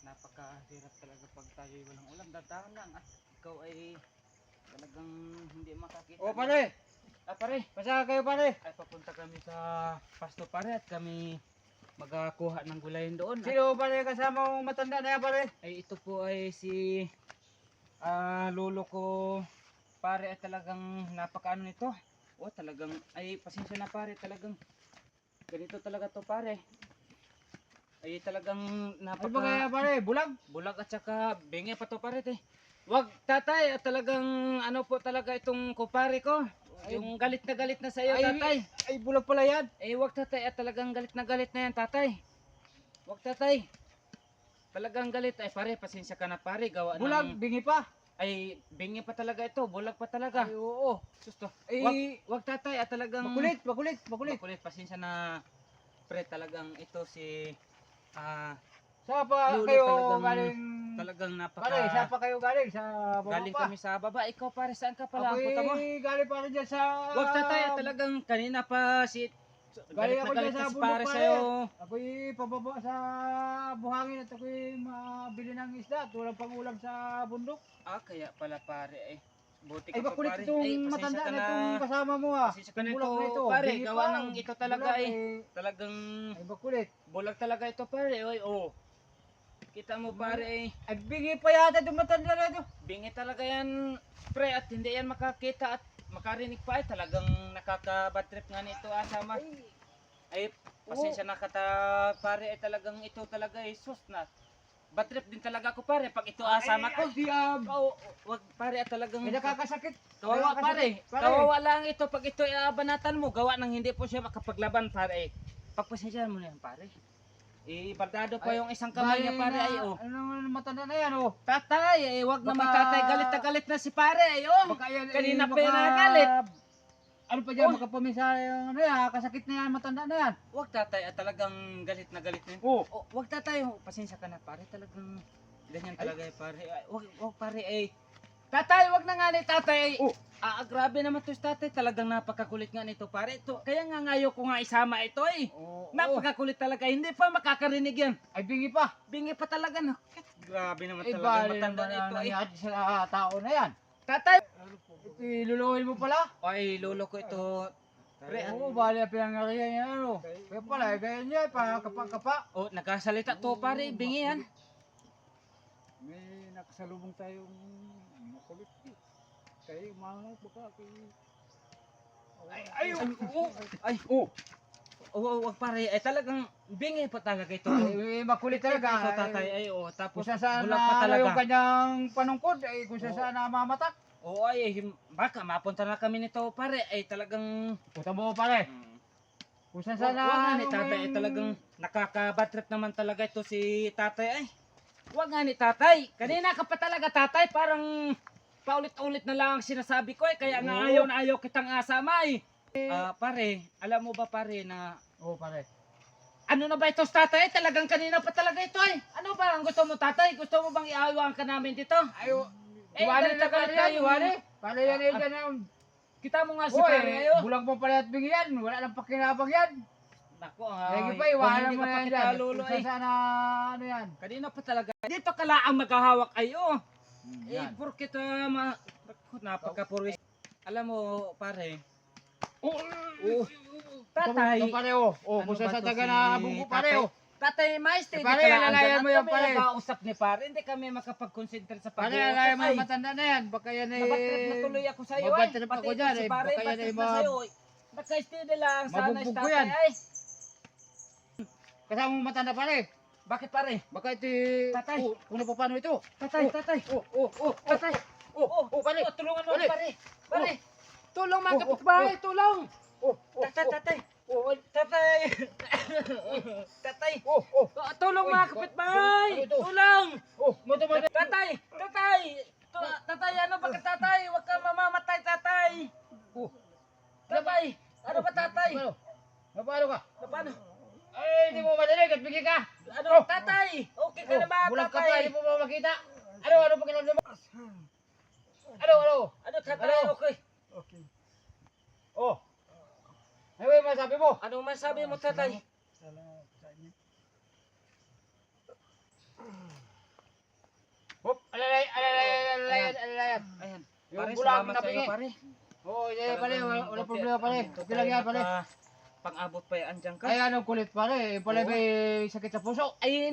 napakahirap talaga pag tayo walang ulam. Dadaan lang at ikaw ay talagang hindi makakita. O pare, Pare, pasaka kayo pare. ay papunta kami sa pasto pare at kami magkuha ng gulayin doon. Sino pare kasama mong matanda na yan pare? Ay ito po ay si lolo ko pare, at talagang napakaano nito. O talagang ay pasensya na pare, talagang ganito talaga to pare. Ay talagang Ano ba kaya pare? Bulag? bulag at saka bingi pa to pare te. Wag tatay, at talagang ano po talaga itong kupare ko. Yung galit na sa iyo tatay. Ay bulag pala yan. Eh wag tatay, at talagang galit na yan tatay. Wag tatay. Talagang galit ay pare, pasensya ka na pare, gawa Bulag, ng bingi pa. ay bingi pa talaga ito, bulag pa talaga. Ay oo. Susto. Ay, Wag tatay, at talagang makulit. makulit, pasensya na pre, talagang ito si Saan pa Lolo kayo talagang napaka Pare, saan pa kayo galing? Sa baba galing pa? kami sa baba. Ikaw pare, saan ka pala? Ako'y Ang puta mo. galing pa rin dyan sa... Wag tatay, at talagang kanina pa si Galing ako galit dyan na sa si bundok pare pare. sa'yo. Ako'y pababa sa buhangin at ako'y mabili ng isda at walang pangulam sa bundok. Kaya pala pare eh. Buti Ay ka pa bakulit pare. itong Pasensya matanda ka na itong kasama mo Pasensya ka na Bulak na ito pare, Bingi gawa pa. ng ito talaga Bulak, eh. Talagang Ay bakulit. bulag talaga ito pare. Oy, oh. Kita mo pare eh. Ay bingi pa yata itong matanda na ito. Bingi talaga yan pre, at hindi yan makakita at makarinig pa ay talagang nakaka-bad trip nga nito asama. Ay pasensya na kata pare, ay talagang ito talaga ay sus na. Bad trip din talaga ako pare pag ito asama ko. Oo, wag pare, at talagang Ay nakakasakit. kawawa Nakakasakit, pare. Kawawa lang ito pag ito ay banatan mo, gawa ng hindi po siya makapaglaban pare. Pagpasensyahan mo na yan pare. Bardado pa Ay, yung isang kamay niya pare ay oh. Ano matanda na yan oh. Tatay, wag naman Baka- tatay, galit na si pare ay oh. Baka yan Kanina pa baka- yan nagalit. Ano pa dyan, Oh. makapamisa yung ano yan, kasakit na yan, matanda na yan. Wag tatay, at talagang galit na yun. Oh. Wag tatay, pasensya ka na pare, talagang ganyan talaga eh, pare. Wag pare eh. Tatay, wag na nga ni tatay. Oh. Grabe naman to si tatay, talagang napakakulit nga nito pare. Ito, kaya nga ngayon ko nga isama ito eh. Oh. Napakakulit talaga, hindi pa makakarinig yan. Ay bingi pa. Bingi pa talaga na. Grabe naman Ay talaga bali matanda naman nito ang eh. nangyari sa tao na yan. Tatay! Ito iluluhin mo pala. Ay, lolo ko ito. Pre, Oo, bali ang pinangyarihan yan ano. Kaya pala, ganyan yan, pa kapa. nagkasalita to pare, bingi yan. May nakasalubong tayong makulit. Kaya umangat baka Wag pare, ay talagang bingi pa talaga ito. Ay, makulit talaga. Ito tatay, tapos Kung saan bulag pa na talaga. yung kanyang panungkod, ay kung saan namamatak. Oo ay, baka mapunta na kami nito pare, ay talagang Puta mo pare. Kung saan Wag nga ni yung tatay, ay may- talagang nakaka-bad trip naman talaga ito si tatay ay. Wag nga ni tatay, kanina ka pa talaga tatay, parang paulit-ulit na lang ang sinasabi ko eh, kaya nga Oo. ayaw kitang asama eh. Pare, alam mo ba pare na Oo pare. ano na ba ito sa tatay? Talagang kanina pa talaga ito eh. Ano ba ang gusto mo tatay? Gusto mo bang iaawaan ka namin dito? Ayo. Galit na galit tayo. Pare yan eh, dyan yung... Kita mo nga si Uy, pare ayo. bulag mo pala at bigyan. Wala nang pakinabang yan. Nako, Lagi pa, kung iwanan hindi mo ka pa yan kita dyan. lolo Kung eh. saan ano yan. Kanina pa talaga. Dito ka lang maghahawak ayo. Yan. Porkit napaka-purwis. Alam mo pare. Tatay. Ito pare oh. Oh, Ano kung saan ba sa to taga si na bungko pare tatay? oh. Tatay Maestro, Pare, alalayan mo yan, pare. Nakausap ni pare, hindi kami makapag-concentrate sa Pare, pag-uusap. alay mo yung matanda na yan. Baka yan eh... Nabatrip na tuloy ako sa iyo Mabatrip Pati ako ito dyan si eh. pare, Baka yan batrip eh na sa'yo. Naka-steady lang, sana Mabugbog ko tatay yan. ay. Kasama mo matanda pare. Bakit pare? Baka ito Tatay. Oh, kung paano ito. Tatay, tatay. Tatay. Pare. Tulungan mo Pare. pare. Pare. Tulong mga Oh, kapitbahay, tulong. Tatay, oh. tatay. Tatay. Tatay. Oh. Tulong mga kapitbahay. Ano ito? Tulong. Moto mo. Tatay, tatay. Tatay, ano ba ka tatay? Huwag ka mamamatay, tatay. Tatay, ano ba tatay? Paano ka? Paano? Ay, hindi mo madinig at bigyan ka. Ano, tatay? Okay ka na ba, Bulag ka pa, tatay? hindi mo ba makita? Ano pakiramdam mo? Ano? Ano, tatay? Ano? Okay. Oh. Ano yung masabi mo? Ano masabi mo, tatay? Hop, alalay, alalay, alalay, alalay. Ayan. Yung Pare, bulag salamat na sa iyo, pingi. pare. Oo, pare, wala problema pare. Ito Okay lang yan pare. Pang-abot pa yan dyan ka. Ay, anong kulit pare? Pala Oo. may sakit sa puso. Ay,